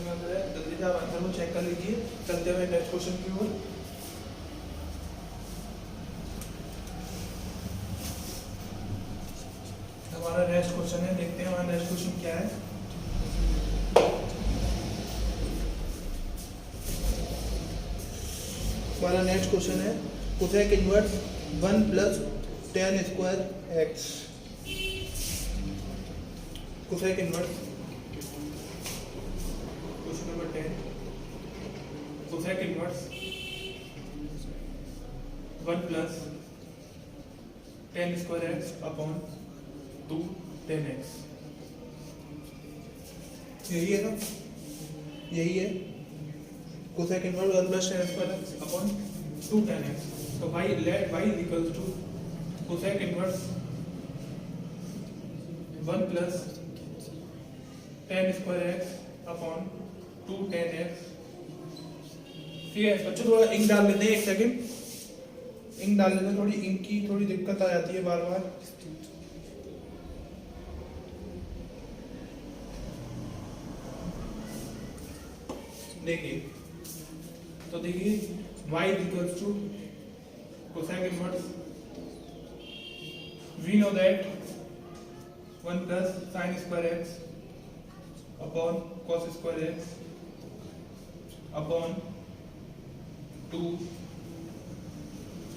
में आंसर है, जल्दी से आप आंसर को चेक कर लीजिए। चलते हुए नेक्स्ट क्वेश्चन की ओर। हमारा नेक्स्ट क्वेश्चन है, देखते हैं हमारा नेक्स्ट क्वेश्चन क्या है। हमारा नेक्स्ट क्वेश्चन है cosec inverse 1 plus tan square x। Cosec inverse question number 10, cosec inverse 1 plus tan square x upon 2 tan x। यही है ना, यही है cosec inverse 1 plus tan square x upon 2 tan x। तो y let y is equals to cosec inverse 1 plus tan square x upon 2 tan x। ठीक है बच्चों, थोड़ा इंक डाल लेते हैं, एक सेकंड इंक डाल लेते हैं, थोड़ी इंक की थोड़ी दिक्कत आ जाती है बार बार। देखिए तो देखिए y is equals to cosec inverse, we know that 1 plus sin square x upon cos square x upon 2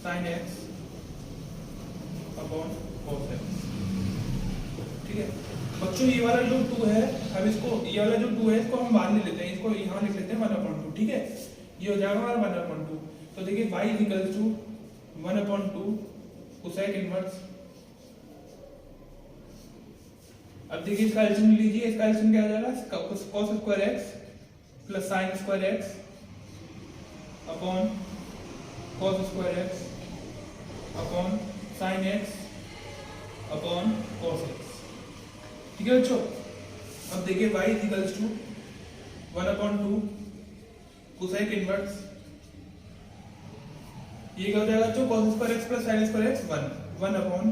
sin x upon cos x। ठीक है बच्चों, ये वाला जो 2 है, अब इसको ये वाला जो 2 है इसको हम बाहर ले लेते हैं, इसको यहाँ लिख लेते हैं 1/2। ठीक है, ये हो जाएगा हमारा 1/2। तो देखिए y is equals to 1/2 cosec inverse. अब देखिए इसका एलसीएम लीजिए, इसका एलसीएम क्या आ जाएगा, cos square x plus sin square x upon cos square x upon sin x upon cos x। ठीक है बच्चों, अब देखिए y is equals to 1/2 cosec inverse, ये क्या हो जाएगा बच्चों, cos square x plus sin square x 1 upon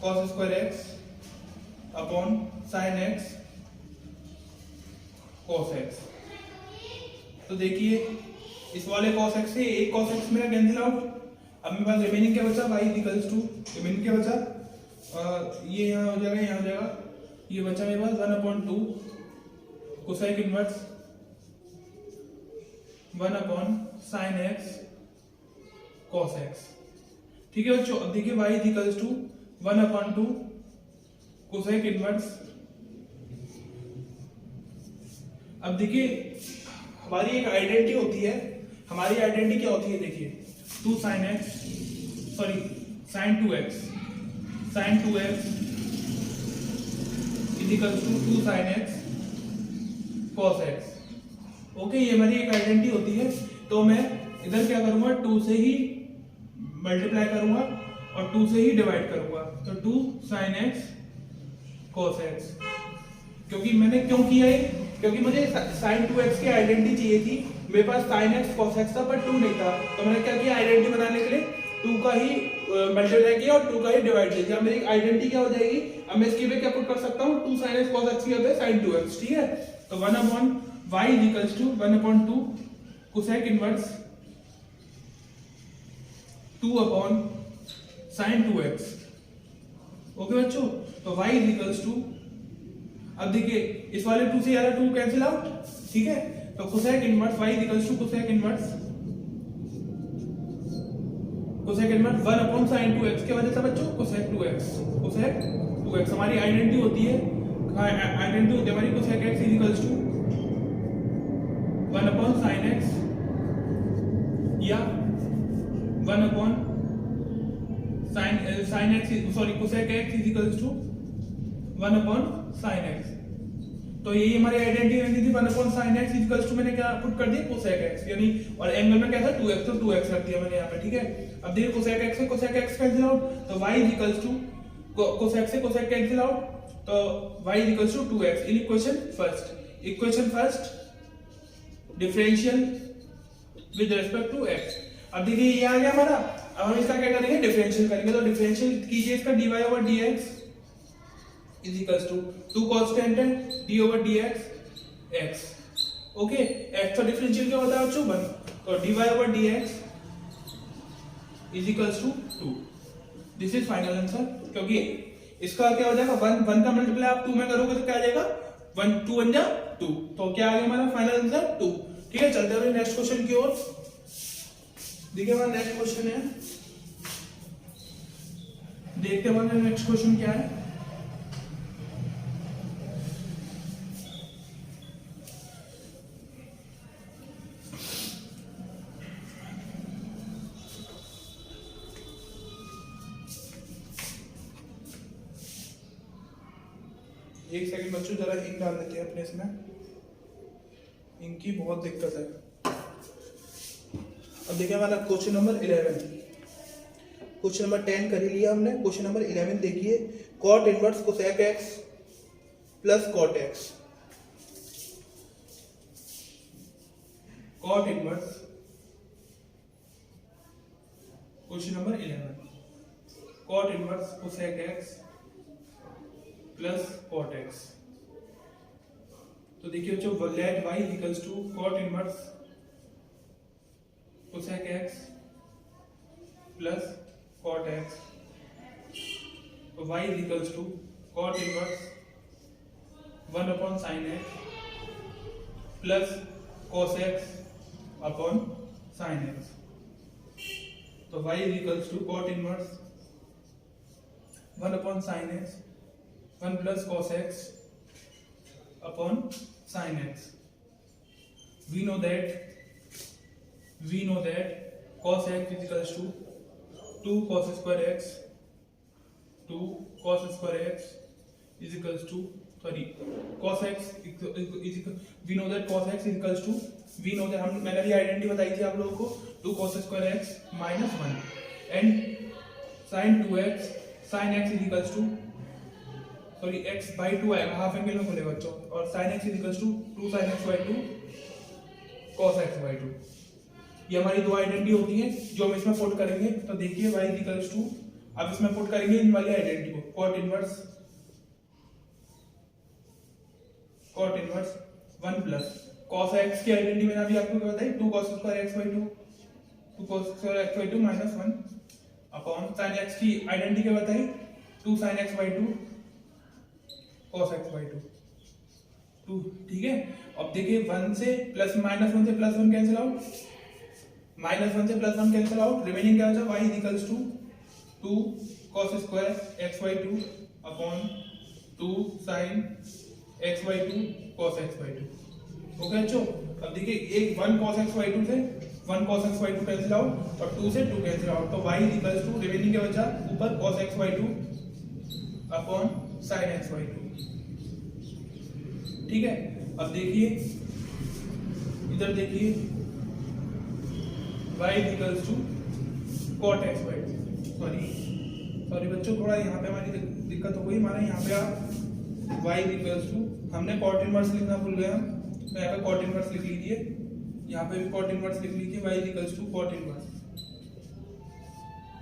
cos square x upon sin x cos x। तो देखिए इस वाले cos x से एक cos x मेरा कैंसिल आउट। अब मेरे पास रिमेनिंग क्या बचा, y is equals to remaining क्या बचा, ये यहाँ हो जाएगा, यहाँ हो जाएगा, ये बचा मेरे पास 1/2 cosec inverse 1 upon sin x cos x। ठीक है बच्चों, अब देखिए y is equals to 1/2 cosec inverse. अब देखिए हमारी एक आइडेंटिटी होती है, हमारी आइडेंटिटी क्या होती है, देखिए 2 sin x sorry sin 2x is equals to 2 sin x cos x। Okay, ये हमारी एक आइडेंटिटी होती है। तो मैं इधर क्या करूंगा, 2 से ही मल्टीप्लाई करूंगा और 2 से ही डिवाइड करूंगा, तो 2 sin x cos x। क्योंकि मैंने क्यों किया है, क्योंकि मुझे sin 2x की आइडेंटिटी चाहिए थी, मेरे पास sin x cos x था पर 2 नहीं था, तो मैंने क्या किया, आइडेंटिटी बनाने के लिए 2 का ही मल्टीप्लाई किया और 2 का ही डिवाइड किया। मेरी आइडेंटिटी क्या हो जाएगी, अब मैं इसकी पे क्या पुट कर सकता हूँ, 2 sin x cos x की जगह sin 2x। ठीक है, तो 1 upon y is equals to 1/2 cosec inverse 2 upon sin 2x। Okay बच्चों, तो y इज इक्वल्स टू, अब देखिए इस वाले 2 से यार 2 कैंसिल आउट। ठीक है, तो cosec inverse y is equals to cosec inverse 1 sin 2x के वजह से बच्चों कोसेक 2x हमारी आइडेंटिटी होती है, आइडेंटिटी होती है हमारी cosec x is equals to 1 sin x या 1 sin x sorry cosec x is equals to 1 sin x। तो यही हमारी आइडेंटिटी रहती थी, 1 sin x is equals to, मैंने क्या पुट कर दिया, कोसेक x, यानी और एंगल में क्या था 2x, तो 2x रख दिया मैंने यहाँ पे। ठीक है, अब देखिए कोसेक x से कोसेक x कैंसिल आउट, तो y is equals to cosec से कोसेक कैंसिल आउट, तो y is equals to 2x in equation first differential with respect to x। अब देखिए ये आ गया हमारा, अब हम इसका क्या करेंगे, डिफरेंशियल करेंगे। तो डिफरेंशियल कीजिए इसका dy/dx is equals to 2 constant है d/dx x। ओके, एक्स का डिफरेंशियल क्या होता है बच्चों 1, तो dy/dx is equals to 2। This is final answer, क्योंकि इसका क्या हो जाएगा 1 का मल्टीप्लाई आप 2 में करोगे तो क्या आ जाएगा 1 2 1 जा 2, तो क्या आ गया हमारा फाइनल आंसर 2। ठीक है, चलते हैं नेक्स्ट क्वेश्चन की ओर। देखिए हमारा नेक्स्ट क्वेश्चन है, देखते हैं हमारा नेक्स्ट क्वेश्चन क्या है। एक सेकंड बच्चों, जरा इंक डाल देते हैं अपने इसमें, इंक की बहुत दिक्कत है। अब देखिए हमारा क्वेश्चन नंबर 11, क्वेश्चन नंबर 10 कर ही लिया हमने, क्वेश्चन नंबर 11 देखिए, cot inverse cosec x plus cot x, cot inverse question number 11, cot inverse cosec x plus cot x। तो देखिए बच्चों let y equals to cot inverse cosec x plus cot x, तो y equals to cot inverse 1 upon sin x plus cos x upon sin x, तो y equals to cot inverse 1 upon sin x 1 plus cos x upon sin x। We know that cos x is equals to 2 cos square x, 2 cos square x is equals to cos x is we know that cos x is equals to, we know that मैंने अभी identity बताई थी आप लोगों को 2 cos square x minus 1 and sin 2x sin x is equals to x by 2 आएगा, half angle में खुलेगा बच्चों, और sin x is equals to 2 sin x by 2 cos x by 2। ये हमारी दो आइडेंटिटी होती है जो हम इसमें पुट करेंगे। तो देखिए y is equals to, अब इसमें पुट करेंगे इन वाली आइडेंटिटी को, cot inverse 1 plus cos x की आइडेंटिटी मैंने अभी आपको बताई 2 cos square x by 2, 2 cos square x by 2 minus 1 upon sin x की आइडेंटिटी क्या बताई 2 sin x by 2 cos x by 2। ठीक है, अब देखिए 1 से प्लस माइनस 1 से प्लस 1 कैंसिल आउट, माइनस 1 से प्लस 1 कैंसिल आउट, रिमेनिंग क्या बचा y equals to 2 cos square x by 2 upon 2 sin x by 2 cos x by 2। Okay बच्चों, अब देखिए एक 1 cos x by 2 से 1 cos x by 2 cancel out और 2 से 2 कैंसिल आउट, तो y इक्वल्स टू रिमेनिंग क्या बचा ऊपर cos x by 2 upon sin x by 2। ठीक है, अब देखिए इधर देखिए y equals to cot x by 2, sorry बच्चों थोड़ा यहाँ पे हमारी दिक्कत हो गई, हमारा यहाँ पे आप y इक्वल्स टू, हमने cot इनवर्स लिखना भूल गया, तो यहाँ पे cot इनवर्स लिख लीजिए, यहाँ पे भी cot इनवर्स लिख लीजिए, y equals to cot inverse.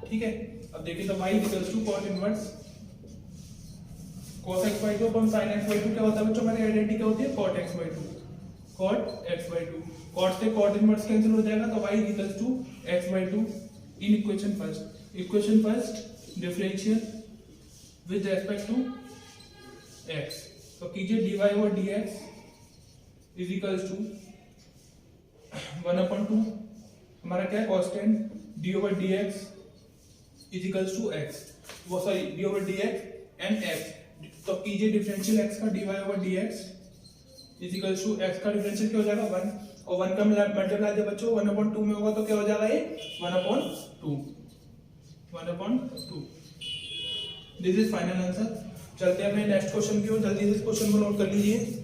ठीक है, अब देखिए तो y equals to cot inverse cos x by 2 upon sin x by 2 क्या होता है बच्चों, हमारी आइडेंटिटी क्या होती है cot x by 2, cot x by 2, cot से cot इनवर्स कैंसिल हो जाएगा, तो y equals to x by 2 in equation first differential with respect to x, तो कीजिए dy/dx इज इक्वल्स टू 1/2 हमारा क्या है constant, dy/dx is equals to x, वो सॉरी dy/dx एंड x, तो कीजिए डिफरेंशियल x का dy/dx is equals to x का डिफरेंशियल क्या हो जाएगा 1, और 1 का मल्टीप्लाई जब बच्चों 1/2 में होगा तो क्या हो जाएगा ये 1/2, 1/2। This is final answer. चलते हैं अपने नेक्स्ट क्वेश्चन की ओर, जल्दी से इस क्वेश्चन को नोट कर लीजिए।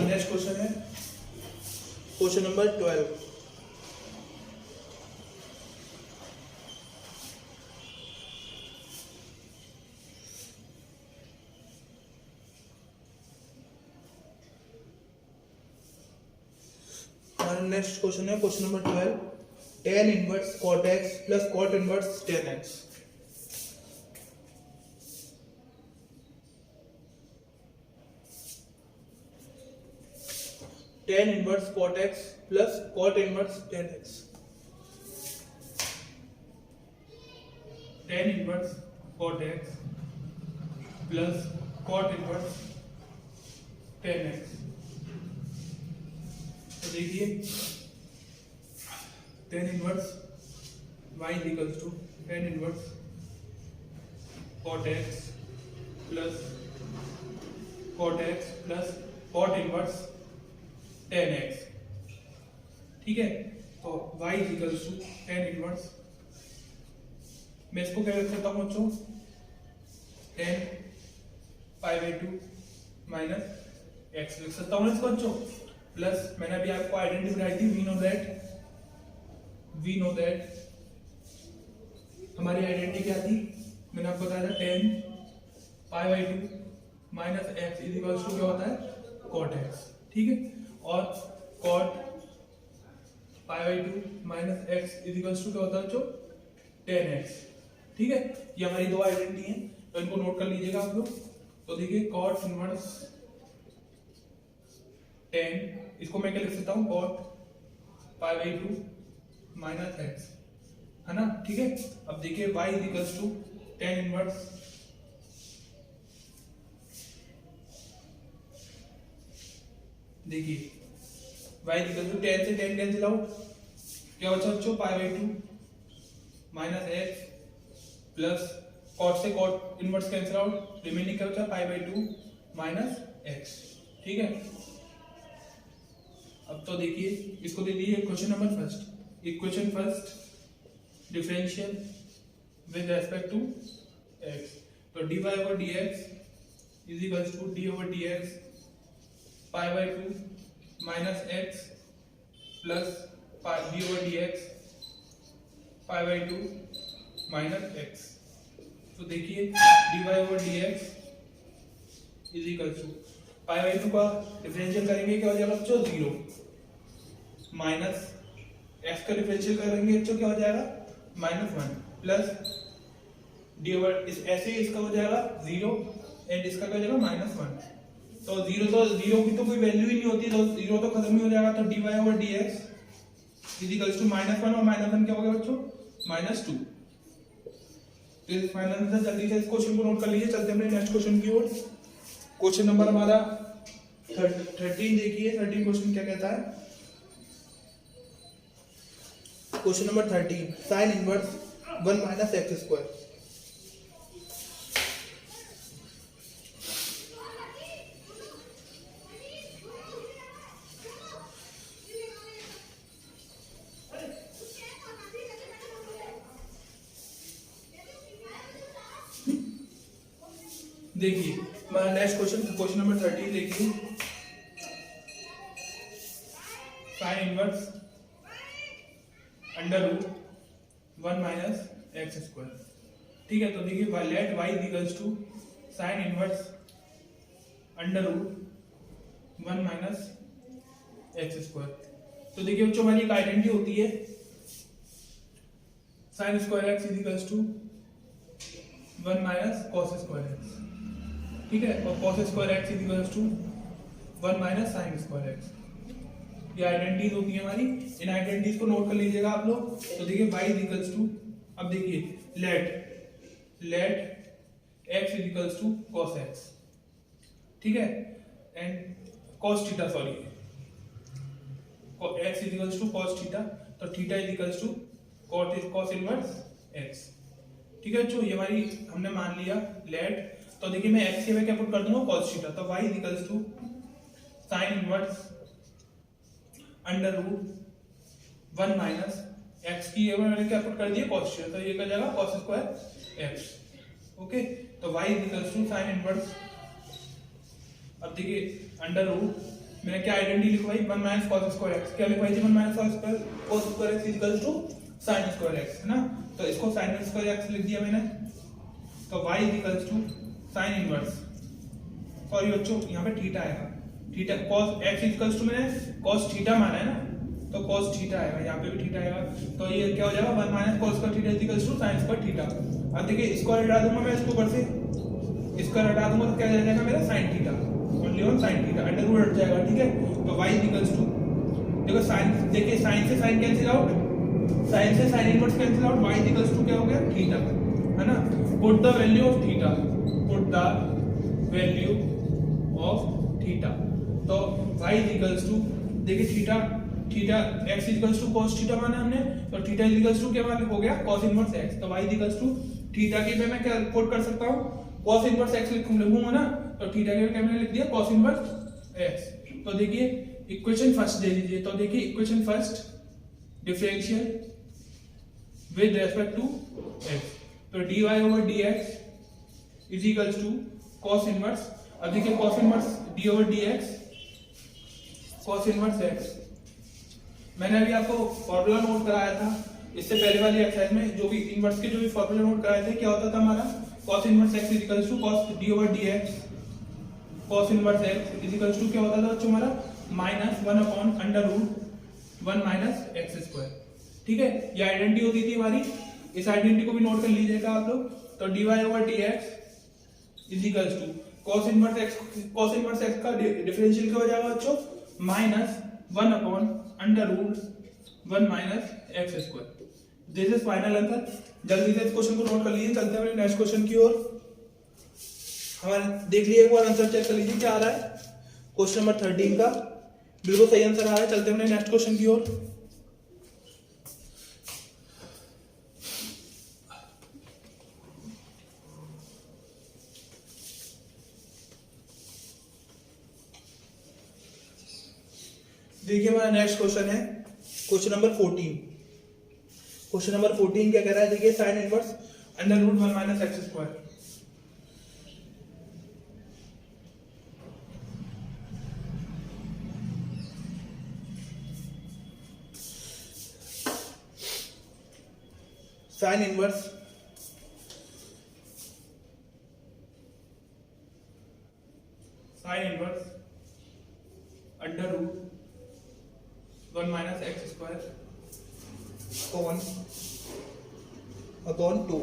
नेक्स्ट क्वेश्चन है क्वेश्चन नंबर 12। नेक्स्ट क्वेश्चन है question number 12, tan inverse cot x plus cot inverse tan x। tan inverse cot x plus cot inverse tan x। tan inverse cot x plus cot inverse tan x। तो देखिए tan inverse y equals to tan inverse cot x plus cot inverse tan x। ठीक है, तो y equals to tan inverse, मैं इसको क्या लिख सकता हूँ बच्चों, tan pi by 2 minus x लिख सकता हूँ इसको बच्चों, प्लस मैंने अभी आपको आइडेंटिटी बनाई थी, वी नो दैट हमारी आइडेंटिटी क्या थी, मैंने आपको बताया था tan pi by 2 minus x is equals to क्या होता है cot x। ठीक है, और cot pi by 2 minus x is equals to क्या होता है जो tan x। ठीक है, ये हमारी दो आइडेंटिटी हैं, तो इनको नोट कर लीजिएगा आप लोग। तो देखिए cot इनवर्स tan, इसको मैं क्या लिख सकता हूँ, cot pi by 2 minus x, है ना। ठीक है, अब देखिए y equals to tan inverse देखिए y इक्वल्स टू tan से tan कैंसिल आउट, क्या बचा बच्चों, pi by 2 minus x plus cot से cot inverse cancel out, remaining क्या बचा, पाई बाई 2 माइनस x। ठीक है, अब तो देखिए इसको दे दीजिए question number first, equation first differential with respect to x। तो dy over dx is equals to d over dx pi by 2 minus x plus d over dx pi by 2 minus x। तो देखिए dy over dx is equals to pi by 2 का differential करेंगे क्या हो जाएगा बच्चों, 0 minus x का differential करेंगे तो क्या हो जाएगा, -1 प्लस डी ओवर इस ऐसे इसका हो जाएगा 0 एंड इसका क्या हो जाएगा -1। तो 0 की तो कोई वैल्यू ही नहीं होती, तो 0 तो खत्म ही हो जाएगा। तो dy over dx is equals to -1 और -1 क्या हो गया बच्चों, -2। तो इस फाइनल आंसर जल्दी से इस क्वेश्चन को नोट कर लीजिए। चलते हैं अपने नेक्स्ट क्वेश्चन की ओर। क्वेश्चन नंबर हमारा 13 देखिए, 13 क्वेश्चन क्या कहता है। Question number 13, sine inverse 1 minus x square. देखिए नेक्स्ट क्वेश्चन नंबर 13 देखिए, sine inverse under root 1 minus x square. ठीक है, तो देखिए let y equals to sine inverse under root 1 minus x square. तो देखिए बच्चों हमारी एक आइडेंटिटी होती है sine square x equals to 1 minus cos square x. ठीक है, और cos square x equals to 1 minus sine square x. ये आइडेंटिटीज होती है हमारी, इन आइडेंटिटीज को नोट कर लीजिएगा आप लोग। तो देखिए y इक्वल्स टू, अब देखिए let x equals to cos x। ठीक है, and cos theta, sorry x equals to cos theta, तो theta equals to cos inverse x। ठीक है बच्चों, ये हमारी हमने मान लिया लेट। तो देखिए मैं x की जगह क्या पुट कर दूंगा, cos थीटा, तो y equals to sine inverse under root 1 minus x की जगह मैंने क्या पुट कर दिया, cos थीटा, तो ये क्या जाएगा cos स्क्वायर x। ओके, तो y equals to sine inverse, अब देखिए अंडर रूट मैंने क्या आइडेंटिटी लिखवाई, 1 माइनस cos स्क्वायर x। क्या लिखवाई थी, 1 minus cos square x equals to sine square x, है ना। तो इसको साइन स्क्वायर x लिख दिया मैंने। तो y equals to sine inverse, sorry बच्चों यहाँ पे थीटा आएगा, theta cos x equals to मैंने cos थीटा माना है ना, तो cos थीटा आएगा, यहाँ पे भी थीटा आएगा, तो ये क्या हो जाएगा 1 minus cos square theta equals to sin square theta. अब देखिए स्क्वायर हटा दूंगा मैं इसके ऊपर से, स्क्वायर हटा दूंगा तो क्या आ जाएगा मेरा sin theta, only on sin theta, under root हट जाएगा, ठीक है। तो y इक्वल्स टू, देखो sin, देखिए sin से sin कैंसिल आउट, sin से sin inverse cancel out, y equals to क्या हो गया थीटा, है ना। Put the value of theta, put the value of theta, तो y इक्वल्स टू, देखिए theta, theta x equals to cos theta माना हमने, तो थीटा इक्वल्स टू क्या मान हो गया cos इनवर्स x, तो y इक्वल्स टू थीटा के पे मैं क्या पुट कर सकता हूं, cos इनवर्स x लिखूंगा ना, तो थीटा के पे मैंने लिख दिया cos इनवर्स x। तो देखिए इक्वेशन फर्स्ट दे दीजिए, तो देखिए equation first differential with respect to x, तो dy over dx is equals to cos inverse, अब देखिए cos inverse d over dx cos inverse x, मैंने अभी आपको फॉर्मूला नोट कराया था इससे पहले वाली एक्सरसाइज में, जो भी इनवर्स के जो भी फॉर्मूला नोट कराए थे, क्या होता था हमारा cos inverse x is equals to cos d over dx, cos inverse x is equals to क्या होता था बच्चों हमारा minus 1 upon under root 1 minus x square, ठीक है। ये आइडेंटिटी होती थी हमारी, इस आइडेंटिटी को भी नोट कर लीजिएगा आप लोग। तो dy over dx is equals to cos inverse x का डिफरेंशियल क्या हो जाएगा बच्चों minus 1 upon under root 1 minus x square. This is final answer. जल्दी से इस क्वेश्चन को नोट कर लीजिए, चलते हैं नेक्स्ट क्वेश्चन की ओर। हमारे देख लीजिए एक बार आंसर चेक कर लीजिए क्या आ रहा है, क्वेश्चन नंबर 13 का बिल्कुल सही आंसर आ रहा है। चलते हैं नेक्स्ट क्वेश्चन की ओर। देखिए हमारा नेक्स्ट क्वेश्चन है क्वेश्चन नंबर 14। क्वेश्चन नंबर 14 क्या कह रहा है, देखिए sine inverse under root 1 minus x square. Sine inverse under root 1 minus x square upon 2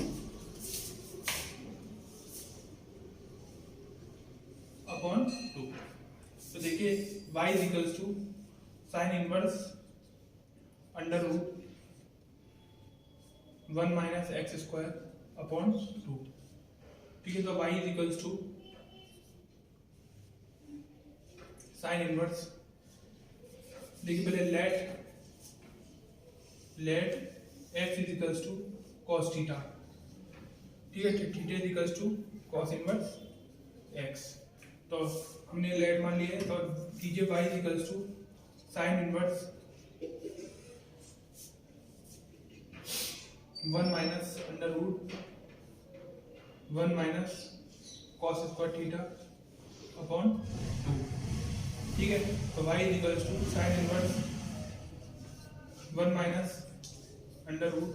upon 2। तो देखिए y is equals to sine inverse under root 1 minus x square upon 2, ठीक है। तो y is equals to sine inverse, देखिए पहले let x is equals to cos theta, ठीक है, theta is equals to cos inverse x। तो हमने late मान लिया है, तो कीजिए y is equals to sine inverse 1 minus under root 1 minus cos square theta upon 2, ठीक है। तो y is equals to sine inverse 1 minus under root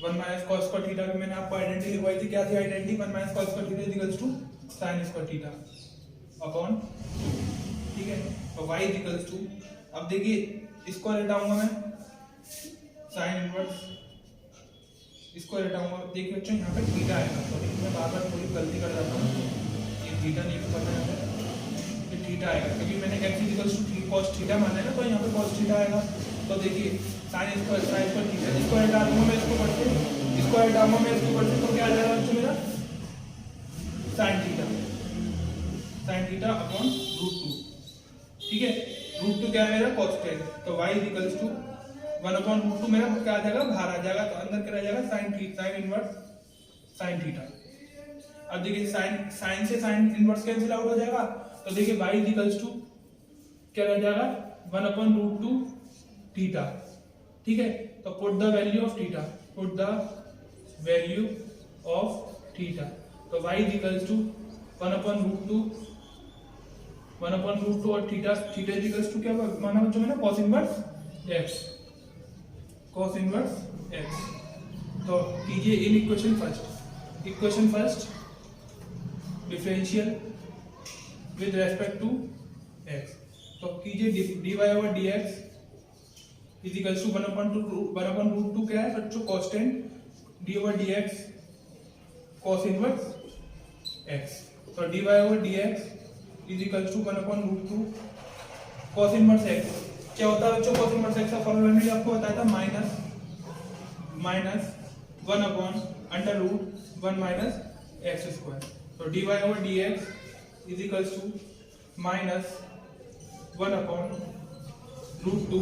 1 minus cos square theta की मैंने आपको आइडेंटिटी लिखवाई थी, क्या थी identity 1 minus cos square theta is equals to sine square theta upon 2, ठीक है। तो y इज इक्वल्स टू, अब देखिए स्क्वायर हटाऊंगा मैं, साइन इनवर्स स्क्वायर हटाऊंगा, देखिए बच्चों यहाँ पे थीटा आएगा, सॉरी मैं बार बार थोड़ी गलती कर जाता हूँ, ये थीटा नहीं पता है, ये थीटा आएगा क्योंकि मैंने x is equals to cos theta माना है ना, तो यहाँ पे cos थीटा आएगा। तो देखिए साइन स्क्वायर थीटा स्क्वायर हटा दूंगा मैं इसको बढ़ से, स्क्वायर हटाऊंगा मैं इसको बढ़ से, तो क्या आ जाएगा बच्चों मेरा साइन थीटा अपॉन रूट 2, ठीक है। रूट 2 क्या है मेरा cos10, तो y is equals to 1 upon root 2 मेरा क्या आ जाएगा बाहर आ जाएगा, तो अंदर क्या रह जाएगा साइन इनवर्स साइन थीटा। अब देखिए साइन से साइन इनवर्स कैंसिल आउट हो जाएगा, तो देखिए y इज इक्वल्स टू क्या रह जाएगा 1 अपॉन रूट 2 थीटा, ठीक है। तो put the value of theta, put the value of theta, तो y is equals to 1 upon root 2 और थीटा इज इक्वल्स टू क्या माना बच्चों मैंने cos इनवर्स x। तो कीजिए in equation first differential with respect to x, तो कीजिए dy over dx is equals to 1/√2 क्या है बच्चों, constant d/dx cos inverse x। तो dy/dx is equals to 1/√2 cos inverse x। क्या होता है बच्चों cos इनवर्स x का फॉर्मूला मैंने आपको बताया था माइनस 1/√1 माइनस x²। तो dy/dx is equals to minus 1/√2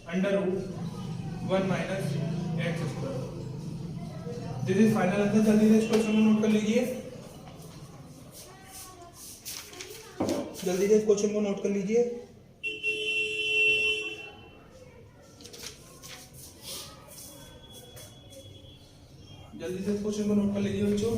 √1 minus x²। This is final answer. जल्दी से इस क्वेश्चन को नोट कर लीजिए, जल्दी से इस क्वेश्चन को नोट कर लीजिए। जल्दी से इस क्वेश्चन को नोट कर लीजिए बच्चों।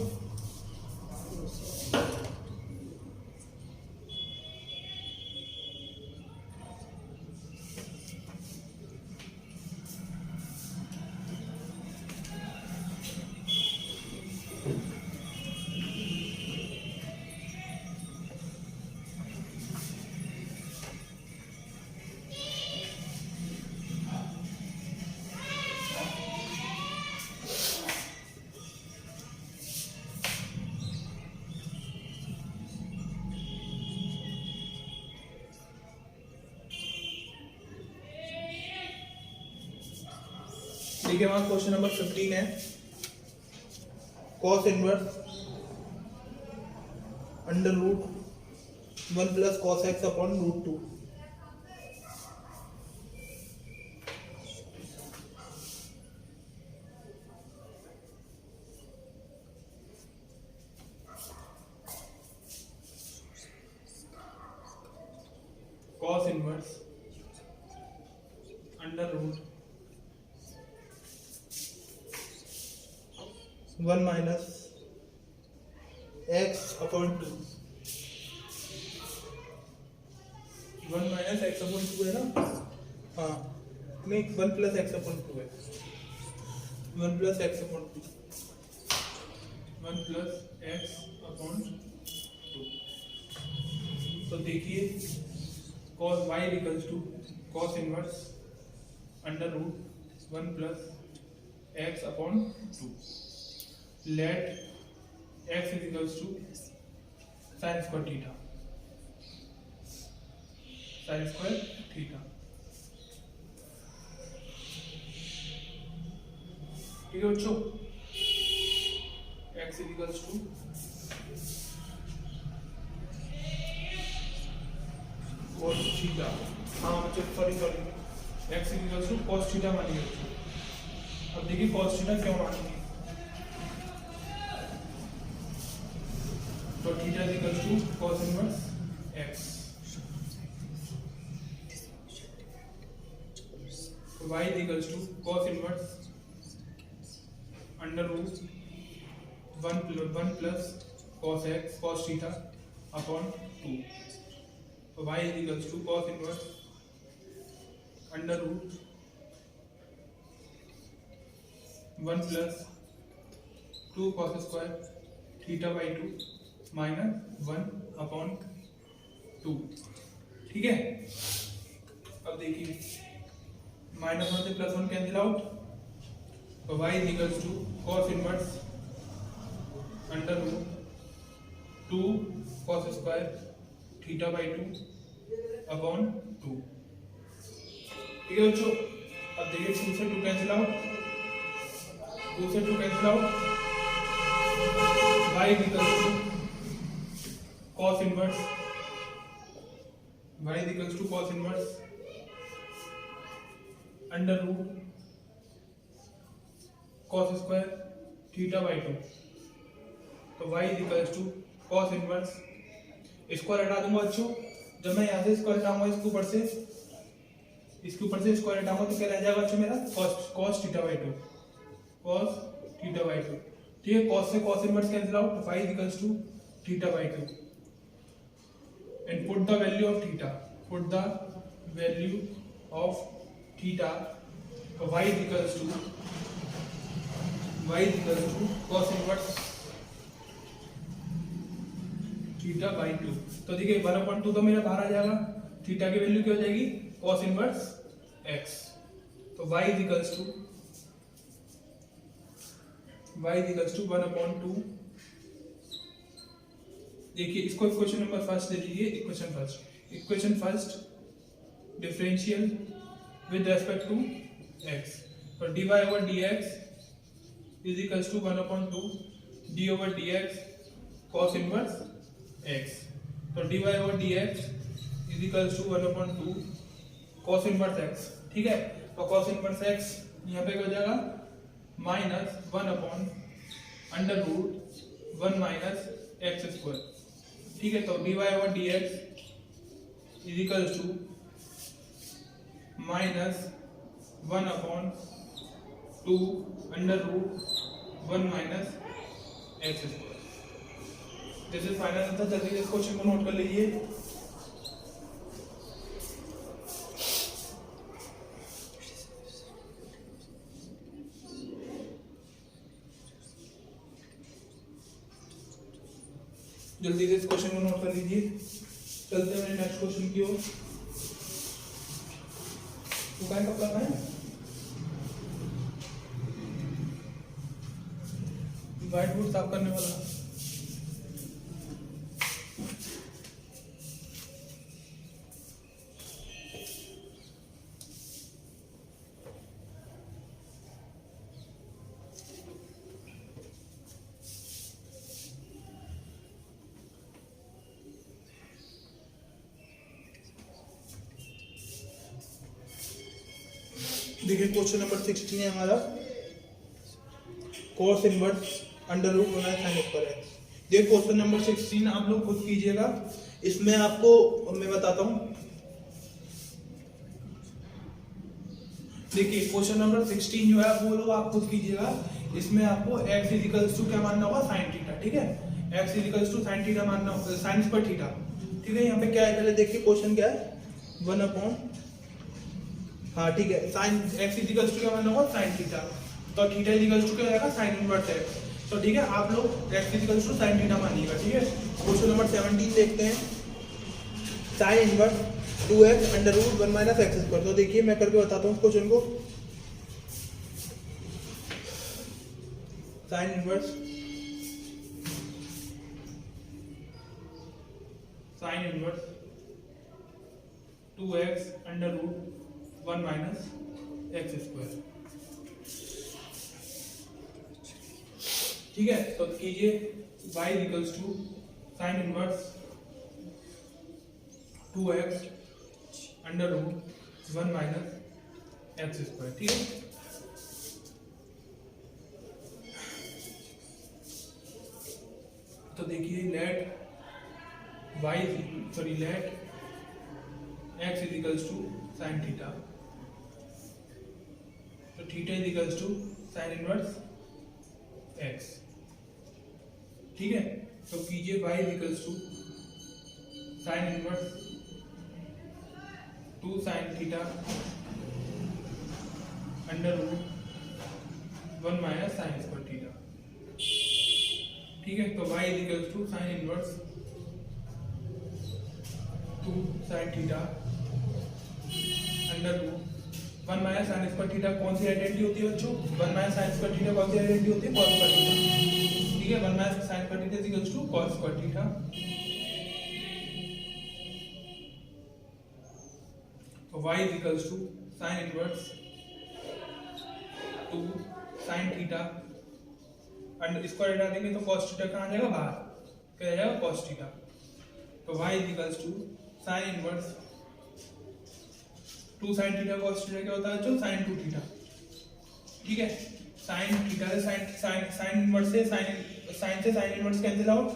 देखिए वहां क्वेश्चन नंबर 15 है, cos inverse √1 plus cos x upon √2। cos inverse √1 minus x upon 2। 1 minus x upon 2 है ना, हाँ नहीं 1 प्लस x अपॉन 2 है, 1 plus x upon 2, 1 plus x upon 2। तो देखिए cos y equals to cos inverse √1 plus x upon 2। Let x is equals to sin square theta, sin square theta. ठीक है बच्चों, x is equals to cos theta, हाँ बच्चों sorry x is equals to cos theta मानिए बच्चों। अब देखिए cos theta क्यों मानिए, तो theta is equals to cos inverse x। तो y is equals to cos inverse √1 plus cos x cos theta upon 2। तो y is equals to cos inverse √1 plus 2 cos square theta by 2 minus 1 upon 2। ठीक है, अब देखिए -1 से +1 cancel out, तो y is equals to cos inverse √2 cos square theta by 2 upon 2। ठीक है बच्चों, अब देखिए 2 से 2 कैंसिल आउट, 2 से 2 cancel out, y is equals to cos inverse y is equals to cos inverse √cos square theta by 2। तो y is equals to cos inverse, square हटा दूंगा बच्चों, जब मैं यहाँ से स्क्वायर हटाऊंगा इसके ऊपर से स्क्वायर हटाऊंगा तो क्या रह जाएगा बच्चों मेरा cos theta by 2, cos theta by 2। ठीक है, cos से cos इनवर्स कैंसिल आउट, तो y is equals to theta by 2 and put the value of theta, so y is equals to cos inverse theta by 2। तो देखिए 1/2 तो मेरा बाहर आ जाएगा, थीटा की वैल्यू क्या हो जाएगी cos इनवर्स x। तो y इज इक्वल्स टू 1/2। देखिए इसको इक्वेशन नंबर फर्स्ट दे दीजिए। Equation first differential with respect to x। तो dy over dx is equals to 1/2 d over dx cos inverse x। तो dy over dx is equals to 1/2 cos inverse x। ठीक है, तो cos inverse x यहाँ पे हो जाएगा -1/√1 minus x square. ठीक है, तो dy over dx is equals to -1/2√1 minus x square. This is final answer. जल्दी से इस क्वेश्चन को नोट कर लीजिए। जल्दी से इस क्वेश्चन को नोट कर लीजिए। चलते हैं नेक्स्ट क्वेश्चन की ओर। तो क्या कब करना है? व्हाइट बोर्ड साफ करने वाला। देखिए क्वेश्चन नंबर 16 है हमारा, cos inverse √1 sin square x। देखिए क्वेश्चन नंबर 16 आप लोग खुद कीजिएगा। इसमें आपको मैं बताता हूँ। देखिए क्वेश्चन नंबर 16 जो है वो लोग आप खुद कीजिएगा। इसमें आपको x इज इक्वल्स टू क्या मानना होगा? sin theta. ठीक है, x is equals to sin theta मानना होगा, sin स्क्वायर थीटा। ठीक है, यहाँ पे क्या है पहले देखिए क्वेश्चन क्या है। 1/, हाँ ठीक है, sin x is equals to क्या मानना होगा? sin theta. तो थीटा इज इक्वल्स टू क्या आएगा? sin inverse x। तो ठीक है, आप लोग x is equals to sin theta मानिएगा। ठीक है, क्वेश्चन नंबर 17 देखते हैं। sin inverse 2x √1 minus x square. तो देखिए मैं करके बताता हूँ क्वेश्चन को। sin inverse 2x √1 minus x square. ठीक है, तो कीजिए y equals to sin inverse 2x √1 minus x square. ठीक है, तो देखिए let x is equals to sin theta. तो theta is equals to sin inverse x। ठीक है, तो कीजिए y is equals to sin inverse 2 sin theta √1 minus sin square theta. ठीक है, तो y is equals to sin inverse 2 sin theta √1 minus sin square theta. कौन सी identity होती है बच्चों? 1 माइनस sin स्क्वायर थीटा कौन सी आइडेंटिटी होती है? cos square theta. ठीक है, 1 minus sin square theta is equals to cos square theta. तो y is equals to sin inverse 2 sin theta and इसको हटा देंगे तो cos थीटा कहाँ जाएगा? बाहर। क्या जाएगा? cos theta. तो y is equals to sin inverse 2 sin theta cos theta क्या होता है जो? sin 2 theta. ठीक है, sin थीटा से sin इनवर्स से sin इनवर्स कैंसिल आउट।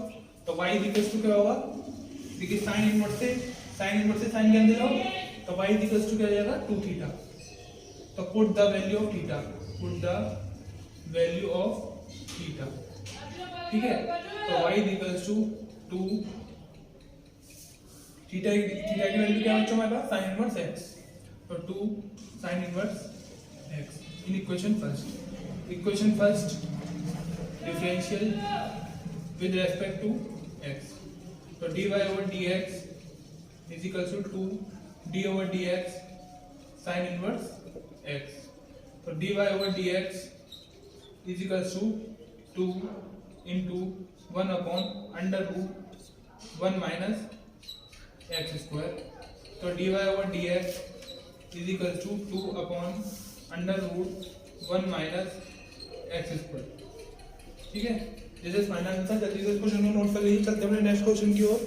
तो y इज इक्वल्स टू क्या होगा? देखिए sin इनवर्स से sin कैंसिल आउट। तो y इज इक्वल्स टू क्या जाएगा? 2 थीटा। तो put the value of theta. ठीक है, तो y is equals to 2 theta की वैल्यू क्या बच्चों हमारे पास? sin inverse x। तो 2 sin inverse x in equation first differential with respect to x। तो dy over dx is equals to 2 d over dx sine inverse x. तो dy over dx is equals to 2 into 1 upon under root 1 minus x square. तो dy over dx is equals to 2 upon under root 1 minus x square. ठीक है, this is final answer. जल्दी से question को note कर लीजिए। चलते हैं नेक्स्ट क्वेश्चन की ओर।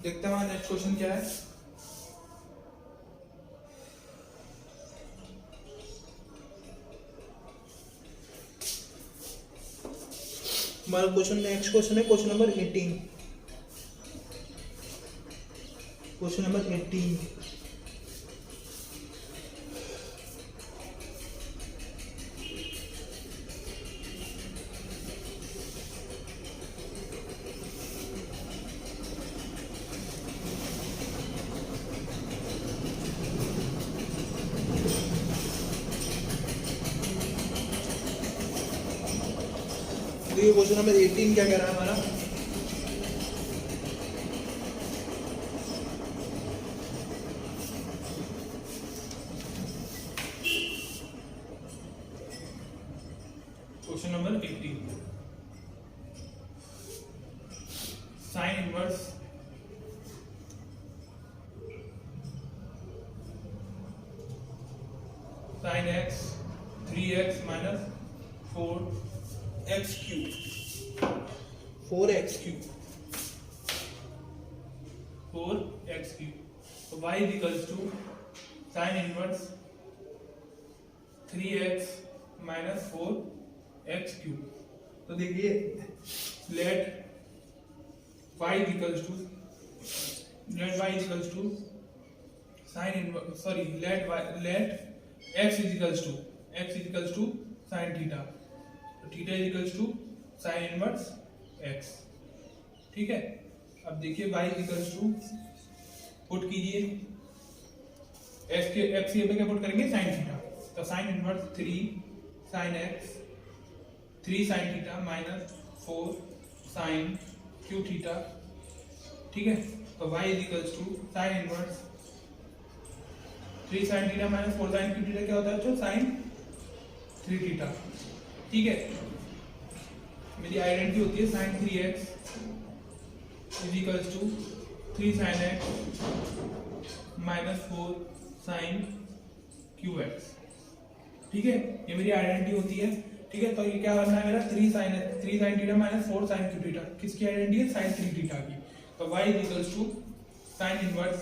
देखते हैं हमारा नेक्स्ट क्वेश्चन क्या है। हमारा क्वेश्चन नेक्स्ट क्वेश्चन है क्वेश्चन नंबर 18। क्वेश्चन नंबर 18 देखिए, क्वेश्चन नंबर 18 क्या कह रहा है हमारा। Question number 18 sine inverse sine x 3x minus 4x cube 4x cube. तो y is equals to sine inverse 3x minus 4x cube. तो देखिए, let y is equals to sine inverse let x is equals to sine theta. तो theta is equals to sine inverse x। ठीक है, अब देखिए y is equals to put कीजिए x पे क्या पुट करेंगे, साइन थीटा। तो sign inverse 3 sine x 3 sine theta minus 4 sine cube theta. ठीक है, तो y is equals to sine inverse 3 sine theta minus 4 sine cube theta क्या होता है, साइन 3 थीटा। ठीक है, मेरी आइडेंटिटी होती है sine 3x is equals to 3 sine x minus 4 sine QX। ठीक है, ये मेरी आइडेंटिटी होती है। ठीक है, तो ये क्या करना है मेरा 3 sine theta minus 4 sine cube theta किसकी आइडेंटिटी है, साइन 3 थीटा की। तो y is equals to sine inverse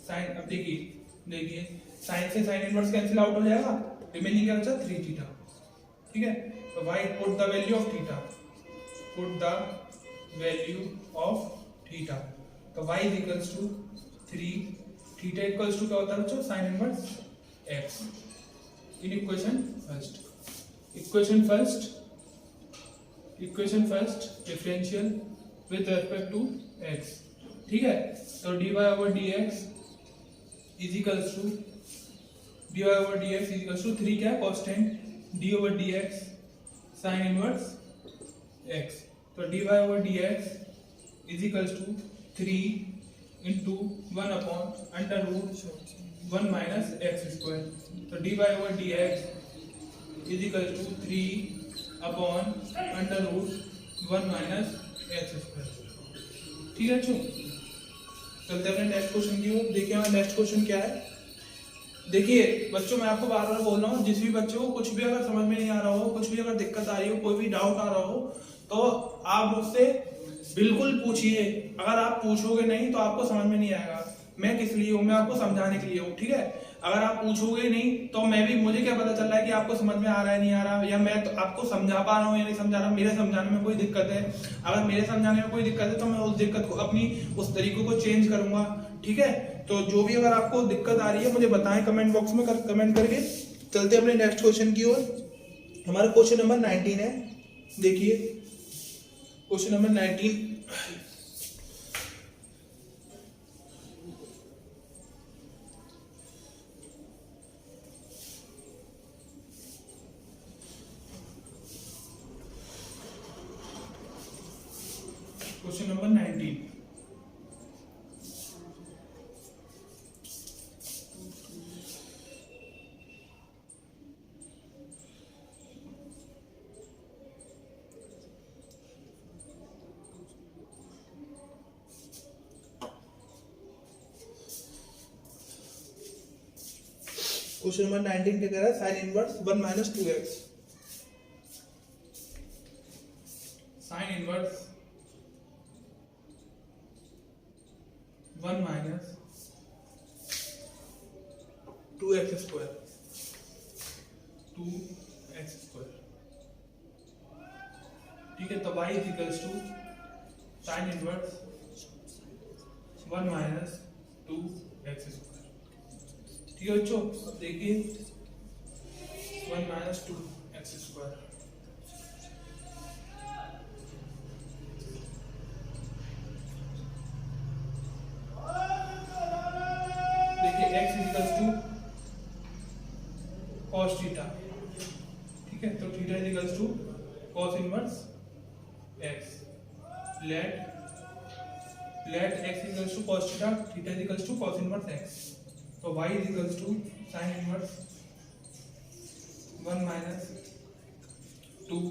sine. अब देखिए साइन से साइन इनवर्स कैंसिल आउट हो जाएगा, रिमेनिंग क्या बचा 3 थीटा। ठीक है, तो y put the value of theta तो y is equals to 3 theta equals to क्या होता है बच्चों, sine inverse x in equation first differential with respect to x। ठीक है, तो dy over dx is equals to 3 क्या constant d over dx sine inverse x। तो dy over dx is equals to 3 into 1 upon under root 1 minus x square. तो dy over dx is equals to 3 upon under root 1 minus x square. ठीक है, चलते हैं next question की ओर। देखिए हमारा नेक्स्ट क्वेश्चन क्या है। देखिए बच्चों, मैं आपको बार बार बोल रहा हूँ, जिस भी बच्चों को कुछ भी अगर समझ में नहीं आ रहा हो, कुछ भी अगर दिक्कत आ रही हो, कोई भी डाउट आ रहा हो, तो आप मुझसे बिल्कुल पूछिए। अगर आप पूछोगे नहीं तो आपको समझ में नहीं आएगा। मैं किस लिए हूँ, मैं आपको समझाने के लिए हूँ। ठीक है, अगर आप पूछोगे नहीं तो मुझे क्या पता चल रहा है कि आपको समझ में आ रहा है नहीं आ रहा, या मैं तो आपको समझा पा रहा हूँ या नहीं समझा रहा। मेरे समझाने में कोई दिक्कत है, अगर मेरे समझाने में कोई दिक्कत है तो मैं उस दिक्कत को उस तरीकों को चेंज करूंगा। ठीक है, तो जो भी अगर आपको दिक्कत आ रही है मुझे बताएं कमेंट बॉक्स में कमेंट करके। चलते हैं अपने नेक्स्ट क्वेश्चन की ओर। हमारा क्वेश्चन नंबर 19 है। देखिए question number 19 question number 19 question number 19 क्या कह रहा है, sine inverse 1 minus 2x, sine inverse 1 minus 2x square, 2x square, ठीक है। तो y is equals to sine inverse 1 minus 2x square, ठीक है बच्चों। अब देखिए 1 माइनस 2x स्क्वायर, देखिए x is equals to cos theta, ठीक है। तो theta is equals to cos inverse x, late x is equals to cos theta, theta is equals to cos inverse x। तो y is equals to sine inverse 1 minus 2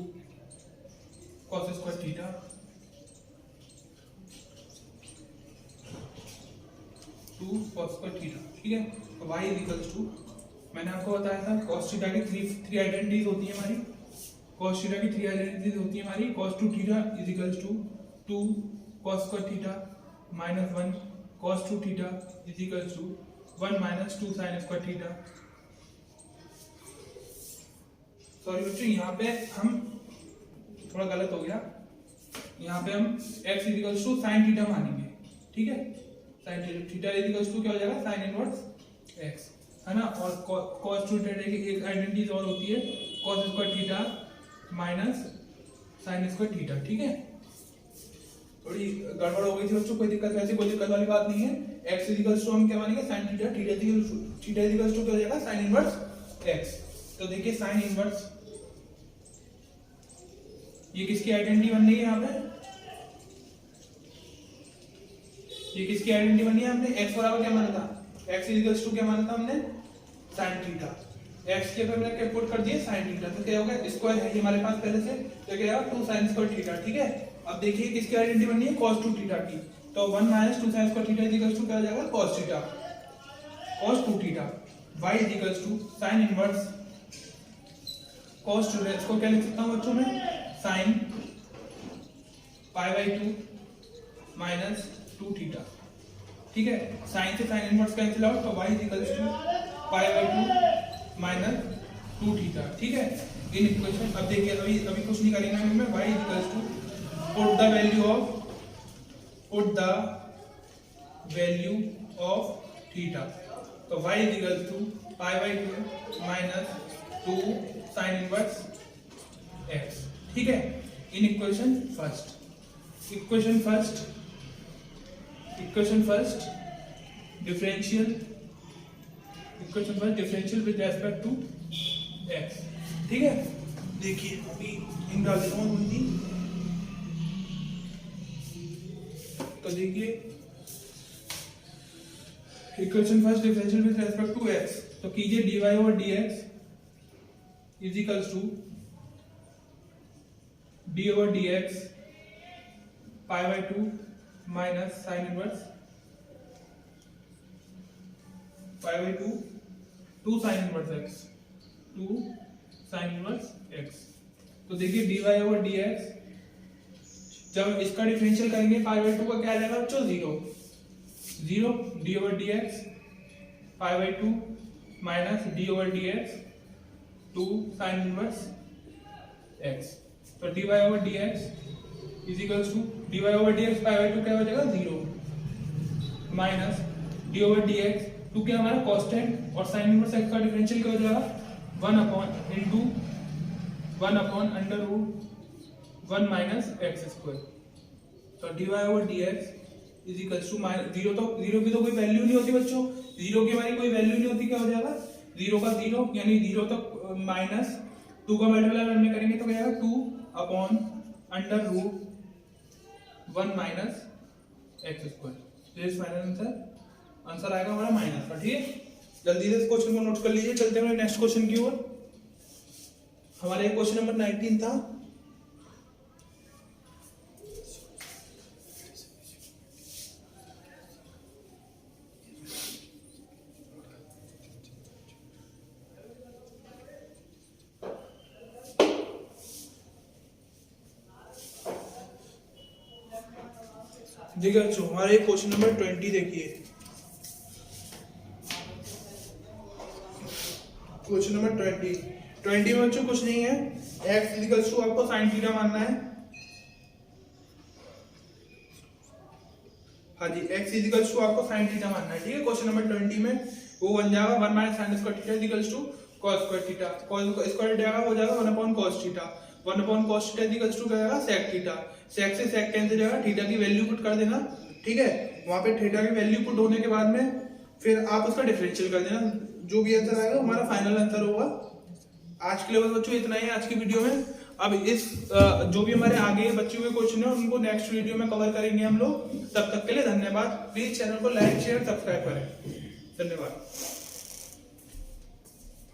cos square theta, 2 cos square theta, ठीक है। तो y is equals to, मैंने आपको बताया था cos theta की three identities होती है हमारी, cos थीटा की 3 आइडेंटिटीज होती है हमारी। cos 2 theta is equals to 2 cos square theta minus 1 cos 2 theta is equals to 1 minus 2 sin square theta. Sorry बच्चों, यहाँ पे हम थोड़ा गलत हो गया, यहाँ पे हम x is equals to sin theta मानेंगे, ठीक है। sin theta is equals to क्या हो जाएगा, sin इनवर्स x, है ना। और cos 2 थीटा की एक आइडेंटिटी और होती है cos square theta minus sin square theta, ठीक है। थोड़ी गड़बड़ हो गई थी बच्चों, कोई दिक्कत, वैसे कोई दिक्कत वाली बात नहीं है। x इज इक्वल्स टू हम क्या मानेंगे, sin theta, theta is equals to क्या हो जाएगा, sin इनवर्स x। तो देखिए sin इनवर्स, ये किसकी आइडेंटिटी बन रही है यहाँ पे, ये किसकी आइडेंटिटी बनी है, हमने x बराबर क्या माना था, x इज इक्वल्स टू क्या माना था हमने, sin थीटा, x के ऊपर मैंने क्या पुट कर दिया, sin थीटा। तो क्या होगा, स्क्वायर है ये हमारे पास पहले से, तो क्या होगा 2 sin स्क्वायर थीटा, ठीक है। अब देखिए किसकी आइडेंटिटी बनी है, cos 2 थीटा की। तो 1 minus 2 sin square theta is equals to क्या हो जाएगा, cos theta, cos 2 theta. y is equals to sin inverse cos 2, इसको क्या लिख सकता हूं बच्चों में, sin π/2 माइनस 2 थीटा, ठीक है। sin से sin इनवर्स कैंसिल आउट, तो y is equals to π/2 minus 2 theta, ठीक है। इन इक्वेशन, अब देखिए अभी कुछ नहीं करेंगे हम, y is equals to put the value of theta. तो y is equals to π/2 minus 2 sin inverse x, ठीक है। In equation first differential with respect to x, ठीक है। देखिए अभी इन डाल देता हूँ हिंदी, तो देखिए equation first differential with respect to x, तो कीजिए dy over dx is equals to d over dx π/2 minus sine inverse π/2 2 sin inverse x, 2 sin inverse x। तो देखिए dy ओवर dx, जब इसका डिफरेंशियल करेंगे π/2 का क्या आ जाएगा बच्चों, 0 d over dx π/2 minus d over dx 2 sin inverse x। तो dy over dx is equals to dy over dx π/2 क्या हो जाएगा, 0 माइनस d ओवर dx, 2 क्या हमारा कांस्टेंट, और sin इनवर्स x का डिफरेंशियल क्या हो जाएगा, 1 upon under root 1 minus x square. तो dy over dx is equals to 0, तो 0 की तो कोई वैल्यू नहीं होती बच्चों, 0 की हमारी कोई वैल्यू नहीं होती, क्या हो जाएगा 0 का 0, यानी 0 तक माइनस 2 का मल्टीप्लाई हमने करेंगे तो क्या आएगा 2 upon under root 1 minus x square. This final answer आएगा हमारा माइनस का, ठीक है। जल्दी से इस क्वेश्चन को नोट कर लीजिए, चलते हैं नेक्स्ट क्वेश्चन की ओर। हमारे क्वेश्चन नंबर 19 था, देखिए बच्चों हमारे क्वेश्चन नंबर 20 देखिए, क्वेश्चन नंबर 20 में बच्चों कुछ नहीं है, x इक्वल्स टू आपको साइन थीटा मानना है। हाँ जी, x इक्वल्स टू आपको साइन थीटा मानना है, ठीक है। क्वेश्चन नंबर 20 में वो बन जाएगा 1 minus sine square theta equals to cos square theta, cos square जाएगा हो जाएगा 1 upon cos theta, 1 upon cos theta equals to क्या आएगा sec थीटा, sec से sec कैंसिल जाएगा, थीटा की वैल्यू पुट कर देना, ठीक है। वहां पे थीटा की वैल्यू पुट होने के बाद में फिर आप उसका डिफरेंशियल कर देना, जो भी आंसर आएगा हमारा फाइनल आंसर होगा। आज के लिए बस बच्चों इतना ही आज की वीडियो में। अब इस जो भी हमारे आगे बच्चे हुए क्वेश्चन है उनको नेक्स्ट वीडियो में कवर करेंगे हम लोग। तब तक के लिए धन्यवाद। प्लीज चैनल को लाइक शेयर सब्सक्राइब करें। धन्यवाद।